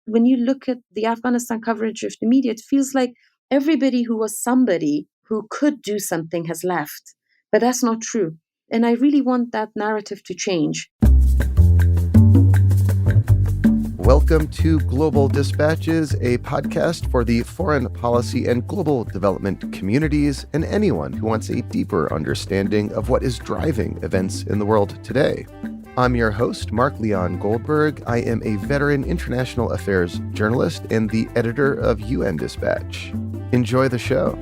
when you look at the Afghanistan coverage of the media, it feels like everybody who was somebody who could do something has left. But that's not true. And I really want that narrative to change. Welcome to Global Dispatches, a podcast for the foreign policy and global development communities and anyone who wants a deeper understanding of what is driving events in the world today. I'm your host, Mark Leon Goldberg. I am a veteran international affairs journalist and the editor of UN Dispatch. Enjoy the show.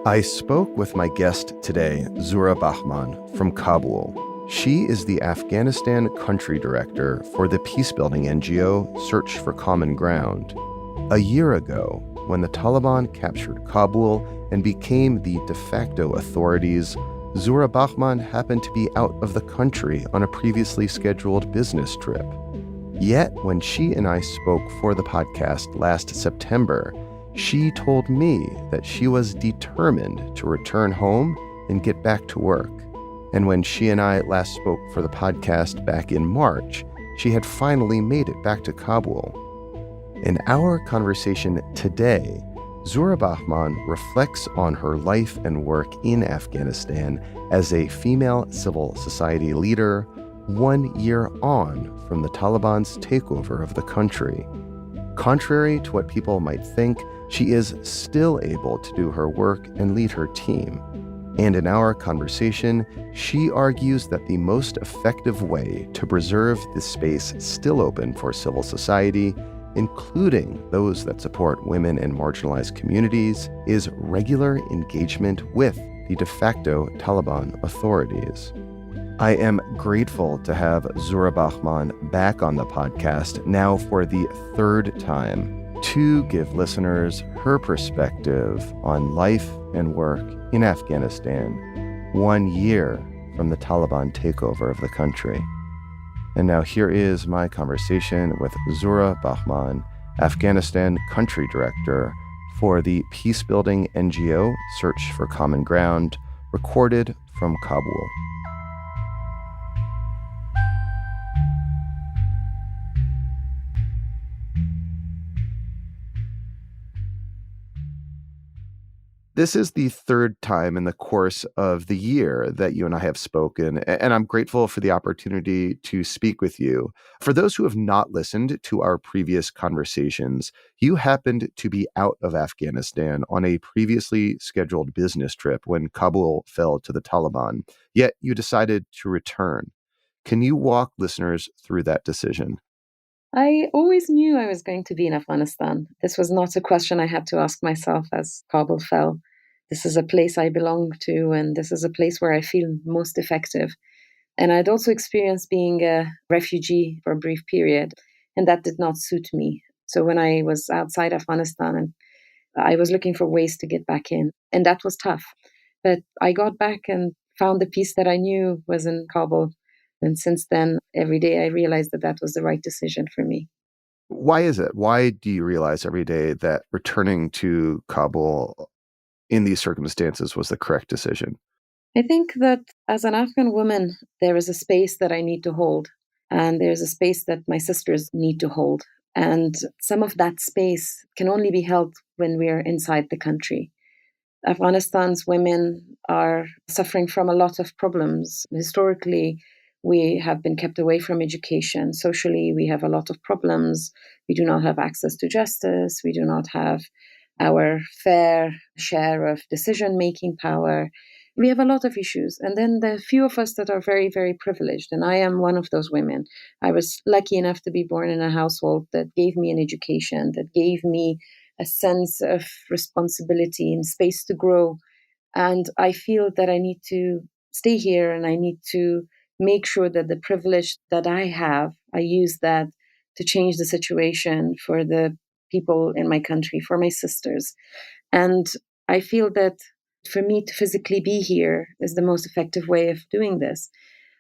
I spoke with my guest today, Zuhra Bahman from Kabul. She is the Afghanistan country director for the peacebuilding NGO Search for Common Ground. A year ago, when the Taliban captured Kabul and became the de facto authorities, Zuhra Bahman happened to be out of the country on a previously scheduled business trip. Yet, when she and I spoke for the podcast last September, she told me that she was determined to return home and get back to work. And when she and I last spoke for the podcast back in March, she had finally made it back to Kabul. In our conversation today, Zuhra Bahman reflects on her life and work in Afghanistan as a female civil society leader 1 year on from the Taliban's takeover of the country. Contrary to what people might think, she is still able to do her work and lead her team. And in our conversation, she argues that the most effective way to preserve the space still open for civil society, including those that support women and marginalized communities, is regular engagement with the de facto Taliban authorities. I am grateful to have Zuhra Bahman back on the podcast now for the third time to give listeners her perspective on life and work in Afghanistan 1 year from the Taliban takeover of the country. And now here is my conversation with Zuhra Bahman, Afghanistan country director for the peacebuilding NGO Search for Common Ground, recorded from Kabul. This is the third time in the course of the year that you and I have spoken, and I'm grateful for the opportunity to speak with you. For those who have not listened to our previous conversations, you happened to be out of Afghanistan on a previously scheduled business trip when Kabul fell to the Taliban, yet you decided to return. Can you walk listeners through that decision? I always knew I was going to be in Afghanistan. This was not a question I had to ask myself as Kabul fell. This is a place I belong to, and this is a place where I feel most effective. And I'd also experienced being a refugee for a brief period, and that did not suit me. So when I was outside Afghanistan, I was looking for ways to get back in, and that was tough. But I got back and found the peace that I knew was in Kabul. And since then, every day I realized that that was the right decision for me. Why is it? Why do you realize every day that returning to Kabul in these circumstances was the correct decision? I think that as an Afghan woman, there is a space that I need to hold, and there's a space that my sisters need to hold. And some of that space can only be held when we're inside the country. Afghanistan's women are suffering from a lot of problems. Historically, we have been kept away from education. Socially, we have a lot of problems. We do not have access to justice. We do not have our fair share of decision-making power. We have a lot of issues. And then the few of us that are very, very privileged, and I am one of those women. I was lucky enough to be born in a household that gave me an education, that gave me a sense of responsibility and space to grow. And I feel that I need to stay here, and I need to make sure that the privilege that I have, I use that to change the situation for the people in my country, for my sisters. And I feel that for me to physically be here is the most effective way of doing this.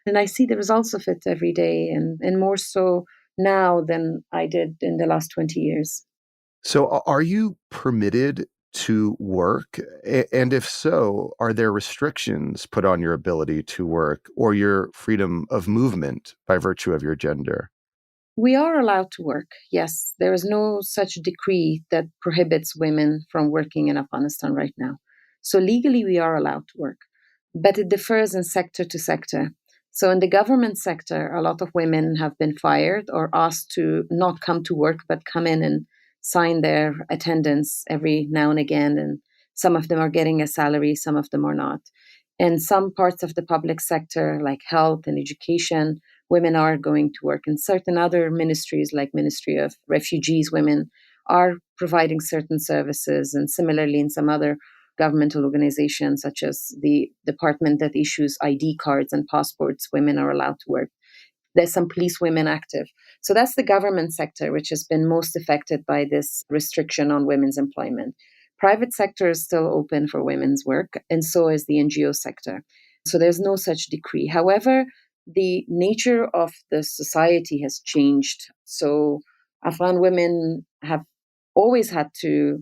And I see the results of it every day, and more so now than I did in the last 20 years. So, are you permitted to work? And if so, are there restrictions put on your ability to work or your freedom of movement by virtue of your gender? We are allowed to work, yes. There is no such decree that prohibits women from working in Afghanistan right now. So legally, we are allowed to work, but it differs in sector to sector. So in the government sector, a lot of women have been fired or asked to not come to work, but come in and sign their attendance every now and again. And some of them are getting a salary, some of them are not. In some parts of the public sector, like health and education, women are going to work. In certain other ministries, like Ministry of Refugees, women are providing certain services. And similarly, in some other governmental organizations, such as the department that issues ID cards and passports, women are allowed to work. There's some police women active. So that's the government sector, which has been most affected by this restriction on women's employment. Private sector is still open for women's work, and so is the NGO sector. So there's no such decree. However, the nature of the society has changed. So Afghan women have always had to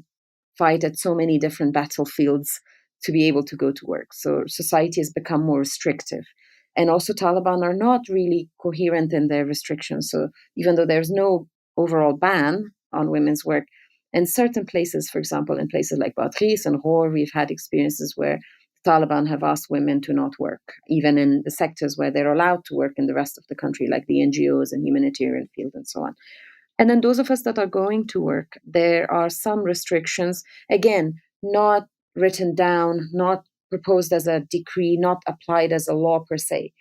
fight at so many different battlefields to be able to go to work. So society has become more restrictive. And also, Taliban are not really coherent in their restrictions. So even though there's no overall ban on women's work, in certain places, for example, in places like Badghis and Ghor, we've had experiences where Taliban have asked women to not work, even in the sectors where they're allowed to work in the rest of the country, like the NGOs and humanitarian field and so on. And then those of us that are going to work, there are some restrictions, again, not written down, not proposed as a decree, not applied as a law per se,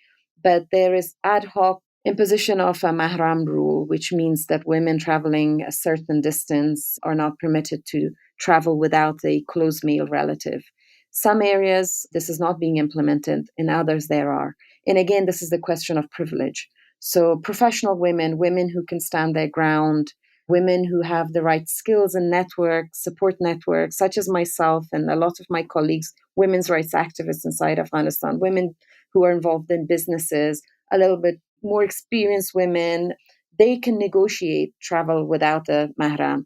but there is ad hoc imposition of a mahram rule, which means that women traveling a certain distance are not permitted to travel without a close male relative. Some areas, this is not being implemented, in others, there are. And again, this is the question of privilege. So, professional women, women who can stand their ground, women who have the right skills and networks, support networks, such as myself and a lot of my colleagues, women's rights activists inside Afghanistan, women who are involved in businesses, a little bit more experienced women, they can negotiate travel without a mahram.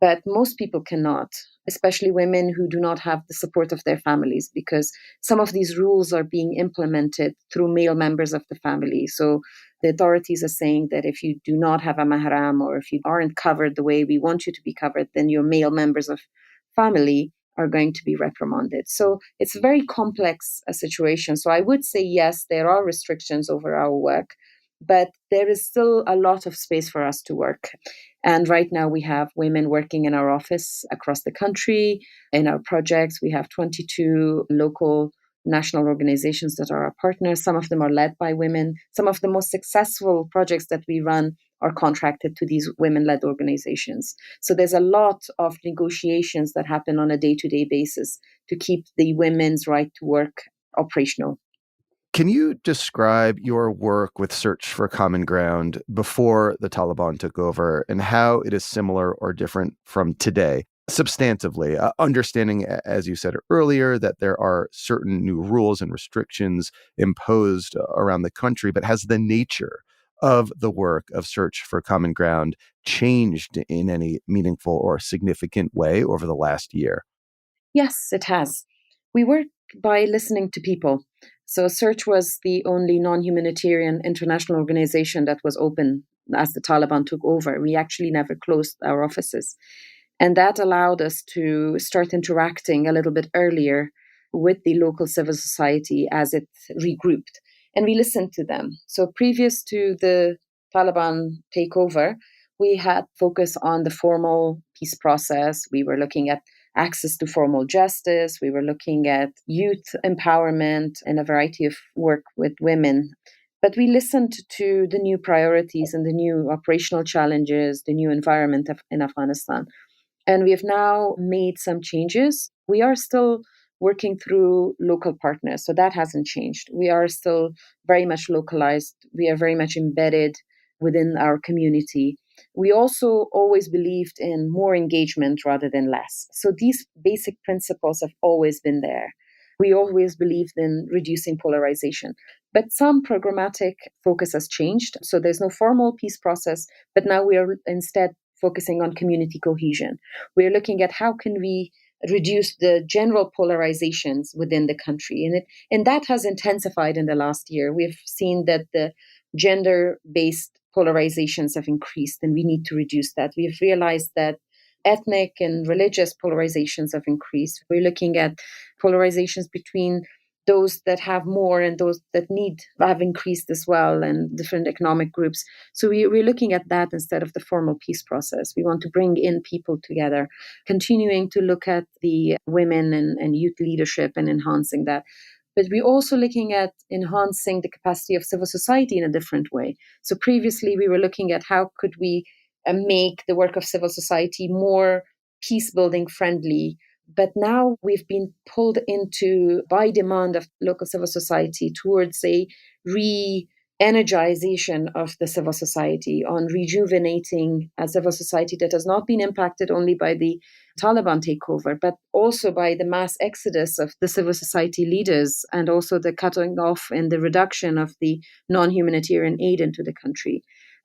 But most people cannot, especially women who do not have the support of their families, because some of these rules are being implemented through male members of the family. So the authorities are saying that if you do not have a mahram or if you aren't covered the way we want you to be covered, then your male members of family are going to be reprimanded. So it's a very complex situation. So I would say, yes, there are restrictions over our work, but there is still a lot of space for us to work. And right now we have women working in our office across the country. In our projects, we have 22 local national organizations that are our partners. Some of them are led by women. Some of the most successful projects that we run are contracted to these women-led organizations. So there's a lot of negotiations that happen on a day-to-day basis to keep the women's right to work operational. Can you describe your work with Search for Common Ground before the Taliban took over and how it is similar or different from today? Substantively, understanding, as you said earlier, that there are certain new rules and restrictions imposed around the country, but has the nature of the work of Search for Common Ground changed in any meaningful or significant way over the last year? Yes, it has. We work by listening to people. So Search was the only non-humanitarian international organization that was open as the Taliban took over. We actually never closed our offices. And that allowed us to start interacting a little bit earlier with the local civil society as it regrouped. And we listened to them. So previous to the Taliban takeover, we had focus on the formal peace process. We were looking at access to formal justice. We were looking at youth empowerment and a variety of work with women. But we listened to the new priorities and the new operational challenges, the new environment in Afghanistan. And we have now made some changes. We are still working through local partners, so that hasn't changed. We are still very much localized. We are very much embedded within our community. We also always believed in more engagement rather than less. So these basic principles have always been there. We always believed in reducing polarization. But some programmatic focus has changed. So there's no formal peace process, but now we are instead focusing on community cohesion. We're looking at how can we reduce the general polarizations within the country. And that has intensified in the last year. We've seen that the gender-based polarizations have increased, and we need to reduce that. We've realized that ethnic and religious polarizations have increased. We're looking at polarizations between those that have more and those that need have increased as well, and different economic groups. So we're looking at that instead of the formal peace process. We want to bring in people together, continuing to look at the women and youth leadership and enhancing that. But we're also looking at enhancing the capacity of civil society in a different way. So previously we were looking at how could we make the work of civil society more peace building friendly. But now we've been pulled into, by demand of local civil society, towards a re-energization of the civil society, on rejuvenating a civil society that has not been impacted only by the Taliban takeover, but also by the mass exodus of the civil society leaders, and also the cutting off and the reduction of the non-humanitarian aid into the country.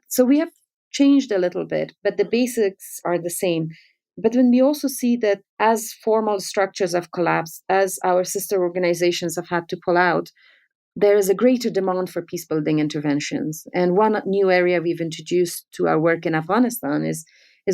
So we have changed a little bit, but the basics are the same. But when we also see that as formal structures have collapsed, as our sister organizations have had to pull out, there is a greater demand for peace building interventions. And one new area we've introduced to our work in Afghanistan is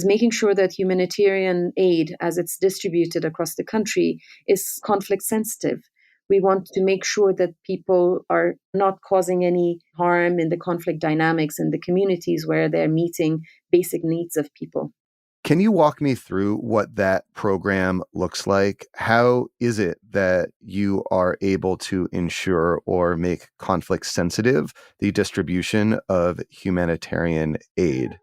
making sure that humanitarian aid, as it's distributed across the country, is conflict sensitive. We want to make sure that people are not causing any harm in the conflict dynamics in the communities where they're meeting basic needs of people. Can you walk me through what that program looks like? How is it that you are able to ensure or make conflict sensitive the distribution of humanitarian aid?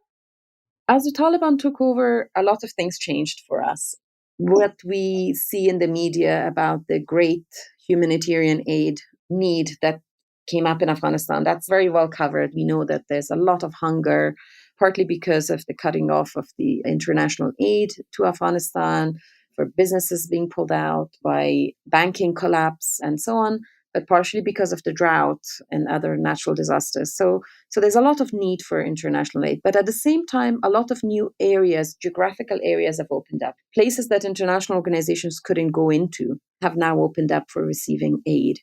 As the Taliban took over, a lot of things changed for us. What we see in the media about the great humanitarian aid need that came up in Afghanistan, that's very well covered. We know that there's a lot of hunger, partly because of the cutting off of the international aid to Afghanistan, for businesses being pulled out, by banking collapse, and so on, but partially because of the drought and other natural disasters. So there's a lot of need for international aid. But at the same time, a lot of new areas, geographical areas have opened up. Places that international organizations couldn't go into have now opened up for receiving aid.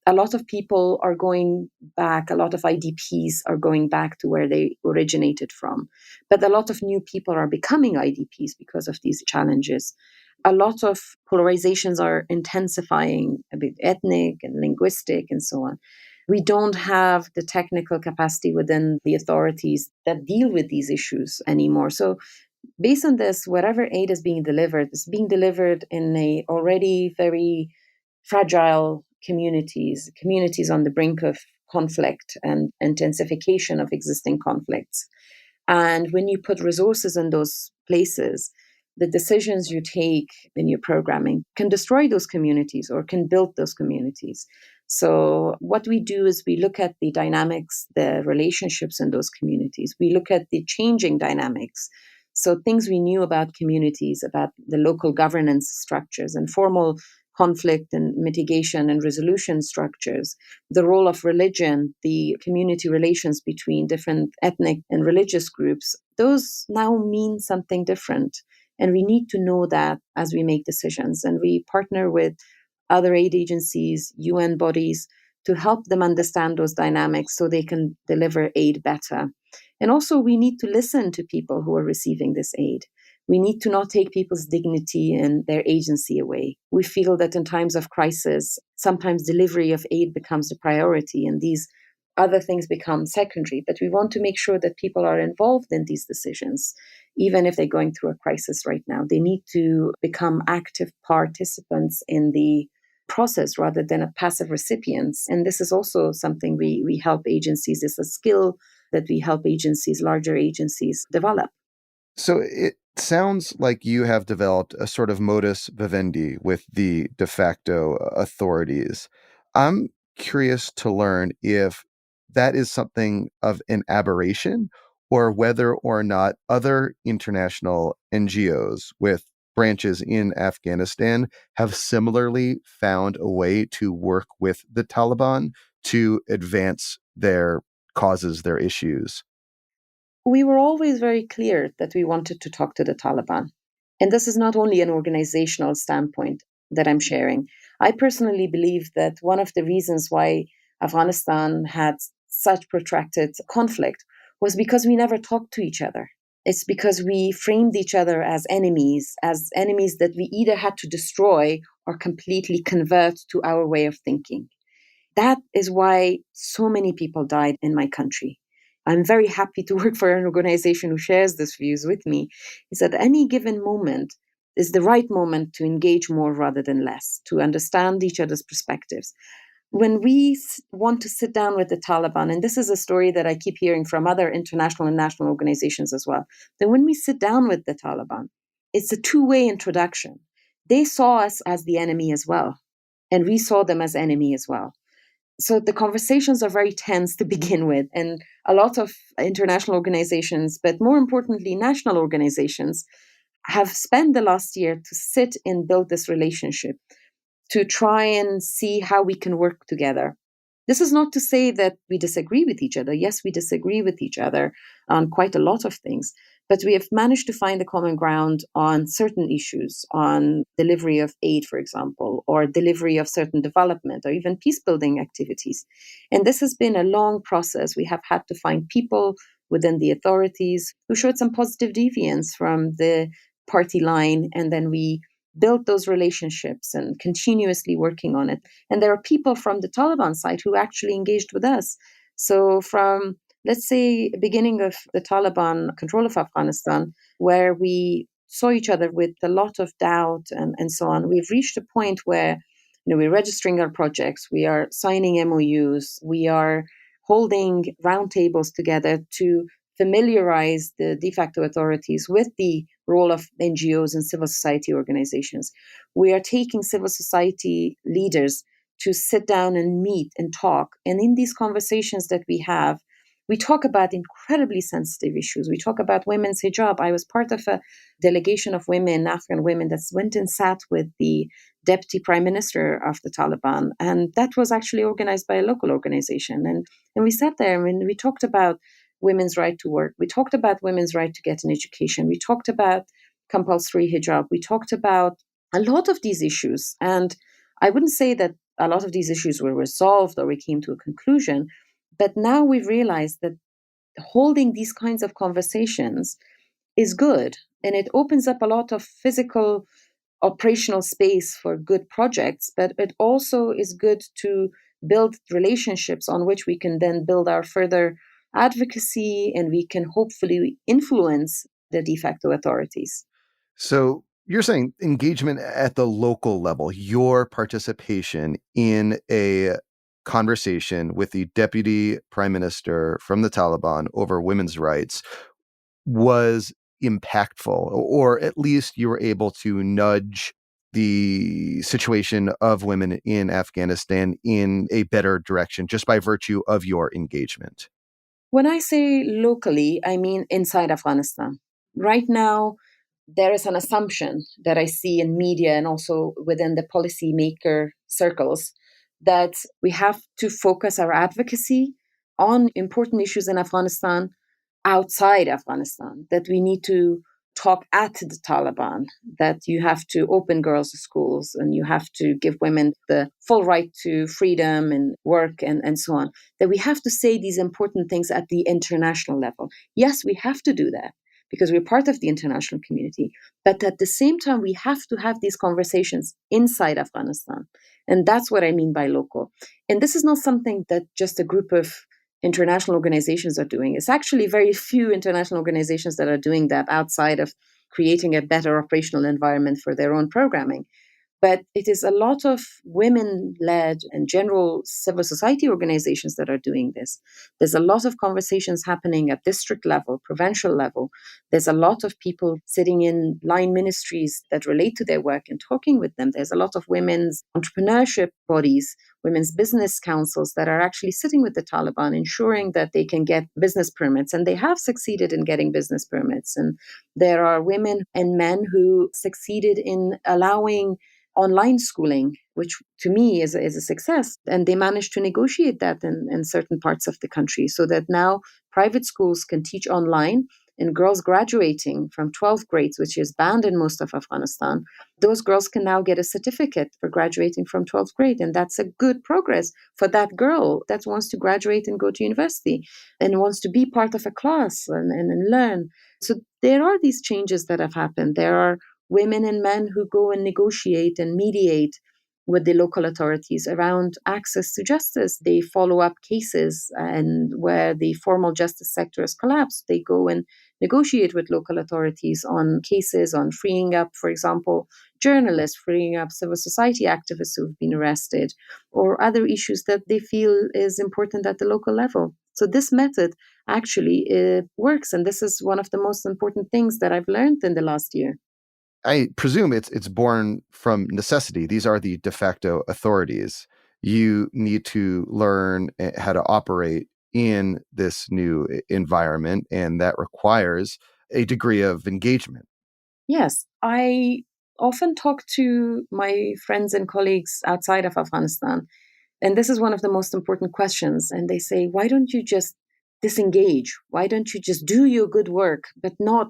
A lot of people are going back, a lot of IDPs are going back to where they originated from. But a lot of new people are becoming IDPs because of these challenges. A lot of polarizations are intensifying, a bit ethnic and linguistic and so on. We don't have the technical capacity within the authorities that deal with these issues anymore. So based on this, whatever aid is being delivered in a already very fragile communities on the brink of conflict and intensification of existing conflicts. And when you put resources in those places, the decisions you take in your programming can destroy those communities or can build those communities. So what we do is we look at the dynamics, the relationships in those communities. We look at the changing dynamics. So things we knew about communities, about the local governance structures and formal conflict and mitigation and resolution structures, the role of religion, the community relations between different ethnic and religious groups, those now mean something different. And we need to know that as we make decisions. And we partner with other aid agencies, UN bodies, to help them understand those dynamics so they can deliver aid better. And also, we need to listen to people who are receiving this aid. We need to not take people's dignity and their agency away. We feel that in times of crisis, sometimes delivery of aid becomes the priority and these other things become secondary. But we want to make sure that people are involved in these decisions, even if they're going through a crisis right now. They need to become active participants in the process rather than a passive recipients. And this is also something we help agencies. It's a skill that we help agencies, larger agencies, develop. So it sounds like you have developed a sort of modus vivendi with the de facto authorities. I'm curious to learn if that is something of an aberration or whether or not other international NGOs with branches in Afghanistan have similarly found a way to work with the Taliban to advance their causes, their issues. We were always very clear that we wanted to talk to the Taliban. And this is not only an organizational standpoint that I'm sharing. I personally believe that one of the reasons why Afghanistan had such protracted conflict was because we never talked to each other. It's because we framed each other as enemies that we either had to destroy or completely convert to our way of thinking. That is why so many people died in my country. I'm very happy to work for an organization who shares these views with me. Is at any given moment is the right moment to engage more rather than less, to understand each other's perspectives. When we want to sit down with the Taliban, and this is a story that I keep hearing from other international and national organizations as well, that when we sit down with the Taliban, it's a two-way introduction. They saw us as the enemy as well, and we saw them as enemy as well. So the conversations are very tense to begin with, and a lot of international organizations, but more importantly national organizations, have spent the last year to sit and build this relationship, to try and see how we can work together. This is not to say that we disagree with each other. Yes, we disagree with each other on quite a lot of things, but we have managed to find a common ground on certain issues, on delivery of aid, for example, or delivery of certain development, or even peace building activities. And this has been a long process. We have had to find people within the authorities who showed some positive deviance from the party line, and then we built those relationships and continuously working on it. And there are people from the Taliban side who actually engaged with us. So from, let's say, beginning of the Taliban control of Afghanistan, where we saw each other with a lot of doubt and so on, we've reached a point where we're registering our projects, we are signing MOUs, we are holding roundtables together to familiarize the de facto authorities with the role of NGOs and civil society organizations. We are taking civil society leaders to sit down and meet and talk. And in these conversations that we talk about incredibly sensitive issues. We talk about women's hijab. I was part of a delegation of women, Afghan women, that went and sat with the deputy prime minister of the Taliban. And that was actually organized by a local organization. And we sat there and we talked about women's right to work. We talked about women's right to get an education. We talked about compulsory hijab. We talked about a lot of these issues. And I wouldn't say that a lot of these issues were resolved or we came to a conclusion, but now we've realized that holding these kinds of conversations is good. And it opens up a lot of physical operational space for good projects, but it also is good to build relationships on which we can then build our further advocacy, and we can hopefully influence the de facto authorities. So you're saying engagement at the local level, your participation in a conversation with the deputy prime minister from the Taliban over women's rights was impactful, or at least you were able to nudge the situation of women in Afghanistan in a better direction just by virtue of your engagement. When I say locally, I mean inside Afghanistan. Right now, there is an assumption that I see in media and also within the policymaker circles that we have to focus our advocacy on important issues in Afghanistan outside Afghanistan, that we need to talk at the Taliban, that you have to open girls' schools and you have to give women the full right to freedom and work and so on, that we have to say these important things at the international level. Yes, we have to do that because we're part of the international community. But at the same time, we have to have these conversations inside Afghanistan. And that's what I mean by local. And this is not something that just a group of international organizations are doing. It's actually very few international organizations that are doing that outside of creating a better operational environment for their own programming. But it is a lot of women-led and general civil society organizations that are doing this. There's a lot of conversations happening at district level, provincial level. There's a lot of people sitting in line ministries that relate to their work and talking with them. There's a lot of women's entrepreneurship bodies women's business councils that are actually sitting with the Taliban, ensuring that they can get business permits. And they have succeeded in getting business permits. And there are women and men who succeeded in allowing online schooling, which to me is a success. And they managed to negotiate that in certain parts of the country so that now private schools can teach online, and girls graduating from 12th grades, which is banned in most of Afghanistan, those girls can now get a certificate for graduating from 12th grade. And that's a good progress for that girl that wants to graduate and go to university and wants to be part of a class and learn. So there are these changes that have happened. There are women and men who go and negotiate and mediate with the local authorities around access to justice. They follow up cases, and where the formal justice sector has collapsed, they go and negotiate with local authorities on cases, on freeing up, for example, journalists, freeing up civil society activists who've been arrested, or other issues that they feel is important at the local level. So this method actually works, and this is one of the most important things that I've learned in the last year. I presume it's born from necessity. These are the de facto authorities. You need to learn how to operate in this new environment, and that requires a degree of engagement. Yes, I often talk to my friends and colleagues outside of Afghanistan, and this is one of the most important questions. And they say, why don't you just disengage? Why don't you just do your good work, but not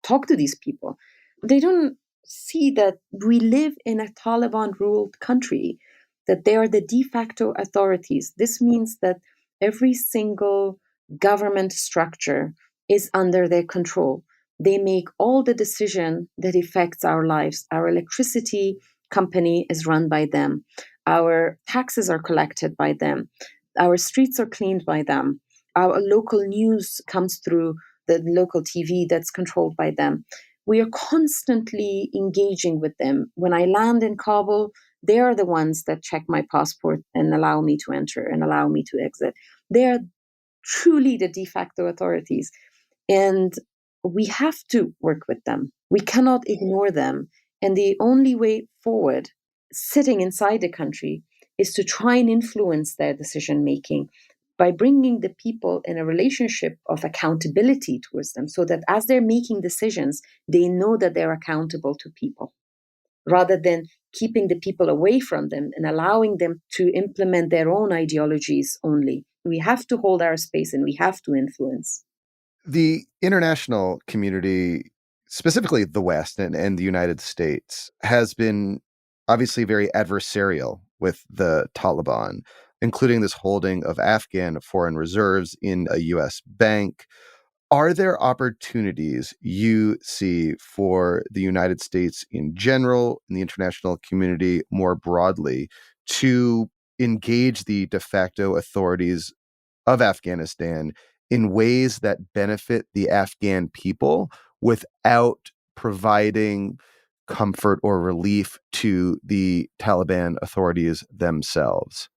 talk to these people? They don't see that we live in a Taliban ruled country, that they are the de facto authorities. This means that every single government structure is under their control. They make all the decision that affects our lives. Our electricity company is run by them. Our taxes are collected by them. Our streets are cleaned by them. Our local news comes through the local TV that's controlled by them. We are constantly engaging with them. When I land in Kabul, they are the ones that check my passport and allow me to enter and allow me to exit. They are truly the de facto authorities. And we have to work with them. We cannot ignore them. And the only way forward, sitting inside the country, is to try and influence their decision making by bringing the people in a relationship of accountability towards them, so that as they're making decisions, they know that they're accountable to people, rather than keeping the people away from them and allowing them to implement their own ideologies only. We have to hold our space and we have to influence. The international community, specifically the West and the United States, has been obviously very adversarial with the Taliban, including this holding of Afghan foreign reserves in a U.S. bank. Are there opportunities you see for the United States in general, and the international community more broadly, to engage the de facto authorities of Afghanistan in ways that benefit the Afghan people without providing comfort or relief to the Taliban authorities themselves?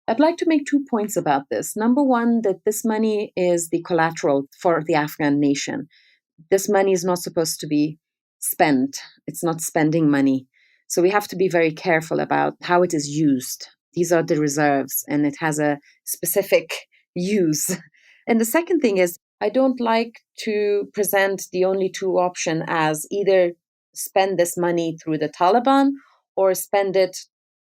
I'd like to make 2 points about this. Number one, that this money is the collateral for the Afghan nation. This money is not supposed to be spent. It's not spending money. So we have to be very careful about how it is used. These are the reserves, and it has a specific use. And the second thing is, I don't like to present the only two options as either spend this money through the Taliban or spend it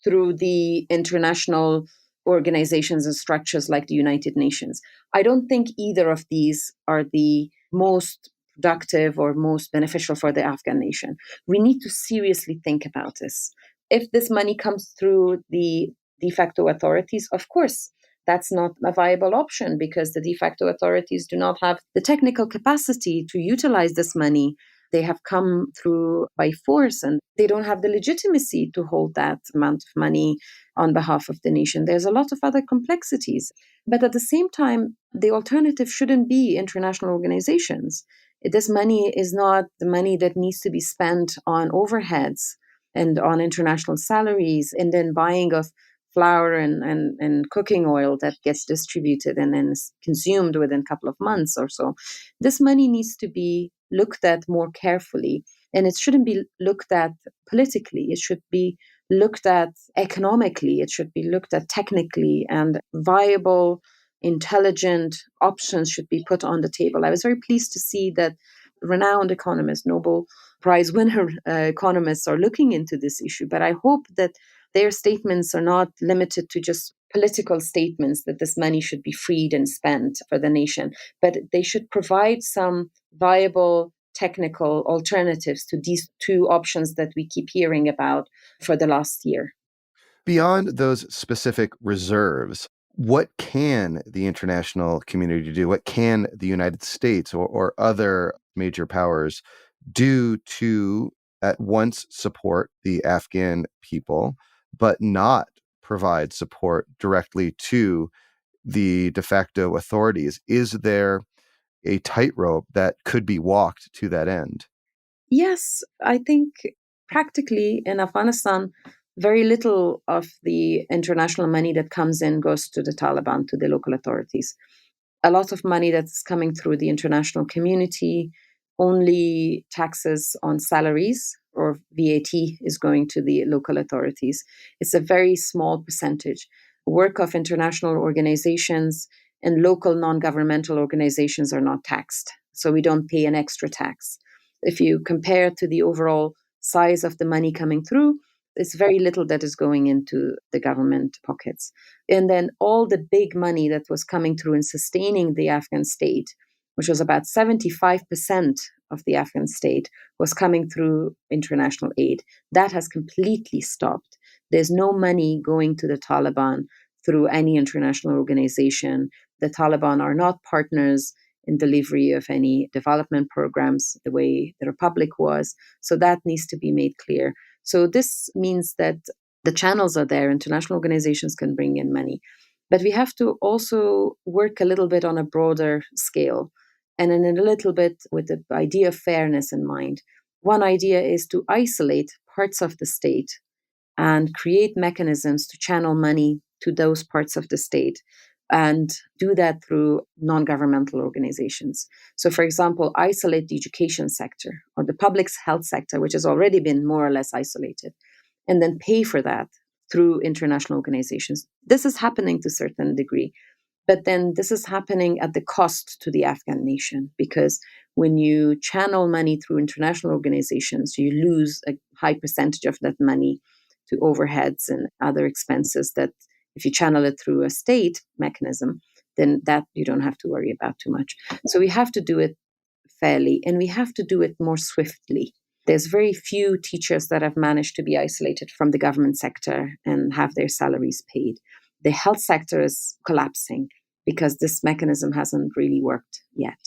through the international organizations and structures like the United Nations. I don't think either of these are the most productive or most beneficial for the Afghan nation. We need to seriously think about this. If this money comes through the de facto authorities, of course, that's not a viable option, because the de facto authorities do not have the technical capacity to utilize this money. They have come through by force, and they don't have the legitimacy to hold that amount of money on behalf of the nation. There's a lot of other complexities. But at the same time, the alternative shouldn't be international organizations. This money is not the money that needs to be spent on overheads and on international salaries and then buying of flour and cooking oil that gets distributed and then is consumed within a couple of months or so. This money needs to be looked at more carefully, and it shouldn't be looked at politically. It should be looked at economically, it should be looked at technically, and viable, intelligent options should be put on the table. I was very pleased to see that renowned economists, Nobel Prize winner economists are looking into this issue. But I hope that their statements are not limited to just political statements that this money should be freed and spent for the nation, but they should provide some viable technical alternatives to these two options that we keep hearing about for the last year. Beyond those specific reserves, what can the international community do? What can the United States or other major powers do to at once support the Afghan people, but not provide support directly to the de facto authorities? Is there a tightrope that could be walked to that end? Yes, I think practically in Afghanistan, very little of the international money that comes in goes to the Taliban, to the local authorities. A lot of money that's coming through the international community, only taxes on salaries or VAT is going to the local authorities. It's a very small percentage. Work of international organizations and local non governmental organizations are not taxed. So we don't pay an extra tax. If you compare to the overall size of the money coming through, it's very little that is going into the government pockets. And then all the big money that was coming through and sustaining the Afghan state, which was about 75% of the Afghan state, was coming through international aid. That has completely stopped. There's no money going to the Taliban through any international organization. The Taliban are not partners in delivery of any development programs the way the Republic was. So that needs to be made clear. So this means that the channels are there, international organizations can bring in money. But we have to also work a little bit on a broader scale and in a little bit with the idea of fairness in mind. One idea is to isolate parts of the state and create mechanisms to channel money to those parts of the state and do that through non-governmental organizations. So, for example, isolate the education sector or the public health sector, which has already been more or less isolated, and then pay for that through international organizations. This is happening to a certain degree, but then this is happening at the cost to the Afghan nation, because when you channel money through international organizations, you lose a high percentage of that money to overheads and other expenses that if you channel it through a state mechanism, then that you don't have to worry about too much. So we have to do it fairly, and we have to do it more swiftly. There's very few teachers that have managed to be isolated from the government sector and have their salaries paid. The health sector is collapsing because this mechanism hasn't really worked yet.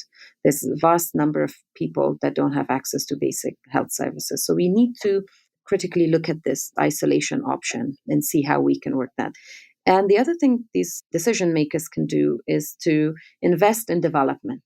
There's a vast number of people that don't have access to basic health services. So we need to critically look at this isolation option and see how we can work that. And the other thing these decision makers can do is to invest in development.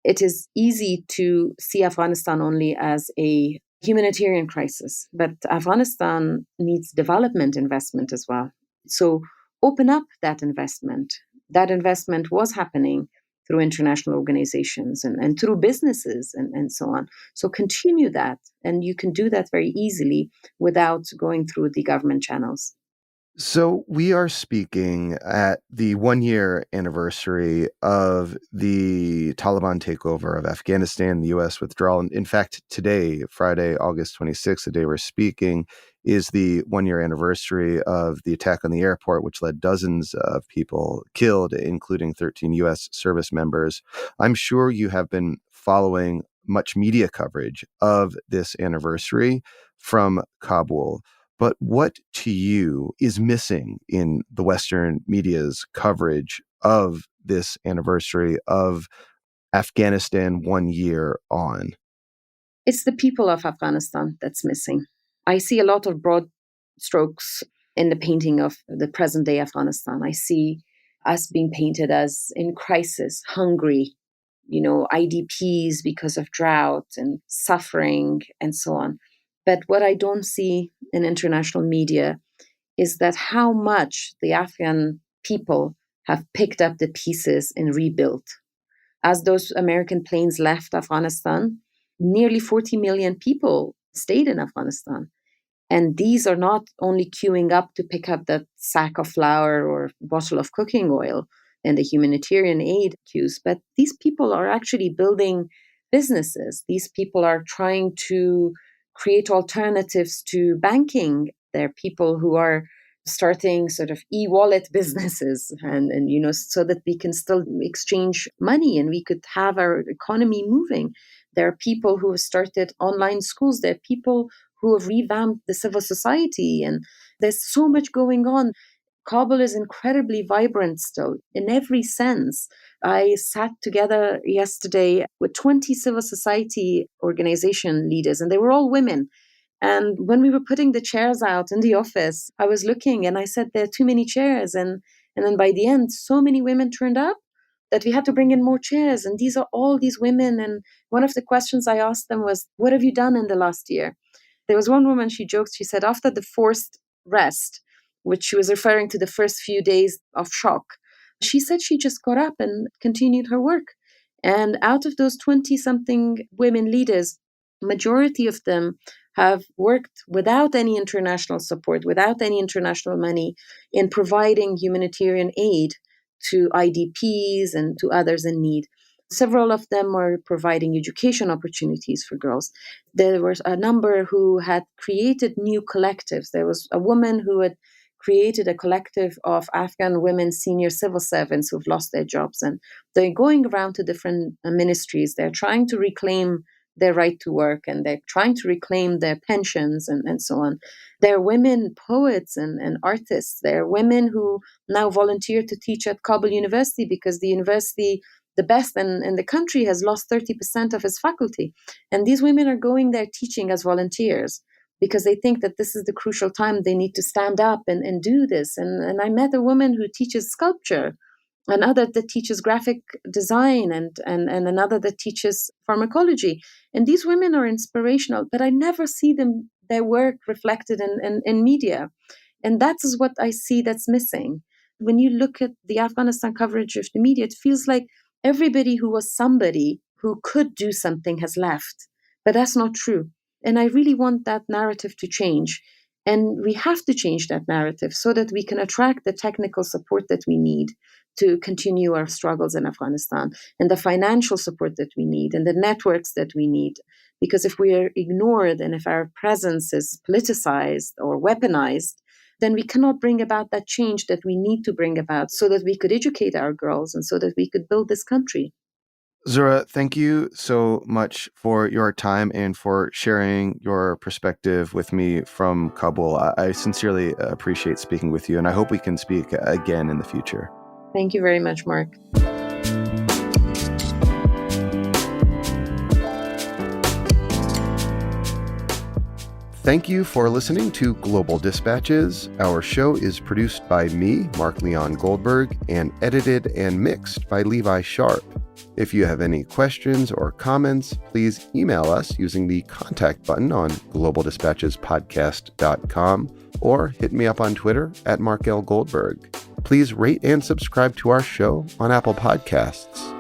It is easy to see Afghanistan only as a humanitarian crisis, but Afghanistan needs development investment as well. So open up that investment. That investment was happening through international organizations and through businesses and so on. So continue that, and you can do that very easily without going through the government channels. So we are speaking at the 1-year anniversary of the Taliban takeover of Afghanistan, the U.S. withdrawal. In fact, today, Friday, August 26th, the day we're speaking, is the 1-year anniversary of the attack on the airport, which led dozens of people killed, including 13 U.S. service members. I'm sure you have been following much media coverage of this anniversary from Kabul. But what to you is missing in the Western media's coverage of this anniversary of Afghanistan 1 year on? It's the people of Afghanistan that's missing. I see a lot of broad strokes in the painting of the present day Afghanistan. I see us being painted as in crisis, hungry, IDPs because of drought and suffering and so on. But what I don't see in international media is that how much the Afghan people have picked up the pieces and rebuilt. As those American planes left Afghanistan, nearly 40 million people stayed in Afghanistan. And these are not only queuing up to pick up that sack of flour or bottle of cooking oil in the humanitarian aid queues, but these people are actually building businesses. These people are trying to create alternatives to banking. They're people who are starting sort of e-wallet businesses and so that we can still exchange money and we could have our economy moving. There are people who have started online schools. There are people who have revamped the civil society, and there's so much going on. Kabul is incredibly vibrant still in every sense. I sat together yesterday with 20 civil society organization leaders, and they were all women. And when we were putting the chairs out in the office, I was looking and I said, there are too many chairs. And then by the end, so many women turned up that we had to bring in more chairs. And these are all these women. And one of the questions I asked them was, what have you done in the last year? There was one woman, she joked, she said, after the forced rest, which she was referring to the first few days of shock, she said she just got up and continued her work. And out of those 20 something women leaders, majority of them have worked without any international support, without any international money in providing humanitarian aid to IDPs and to others in need. Several of them were providing education opportunities for girls. There was a number who had created new collectives. There was a woman who had created a collective of Afghan women senior civil servants who've lost their jobs. And they're going around to different ministries. They're trying to reclaim their right to work and they're trying to reclaim their pensions and so on. There are women poets and artists. There are women who now volunteer to teach at Kabul University because the university, the best in the country, has lost 30% of its faculty. And these women are going there teaching as volunteers because they think that this is the crucial time they need to stand up and do this. And I met a woman who teaches sculpture, another that teaches graphic design, and another that teaches pharmacology. And these women are inspirational, but I never see their work reflected in media. And that is what I see that's missing. When you look at the Afghanistan coverage of the media, it feels like everybody who was somebody who could do something has left. But that's not true. And I really want that narrative to change. And we have to change that narrative so that we can attract the technical support that we need to continue our struggles in Afghanistan, and the financial support that we need, and the networks that we need. Because if we are ignored and if our presence is politicized or weaponized, then we cannot bring about that change that we need to bring about so that we could educate our girls and so that we could build this country. Zuhra, thank you so much for your time and for sharing your perspective with me from Kabul. I sincerely appreciate speaking with you, and I hope we can speak again in the future. Thank you very much, Mark. Thank you for listening to Global Dispatches. Our show is produced by me, Mark Leon Goldberg, and edited and mixed by Levi Sharp. If you have any questions or comments, please email us using the contact button on globaldispatchespodcast.com or hit me up on Twitter at Mark L. Goldberg. Please rate and subscribe to our show on Apple Podcasts.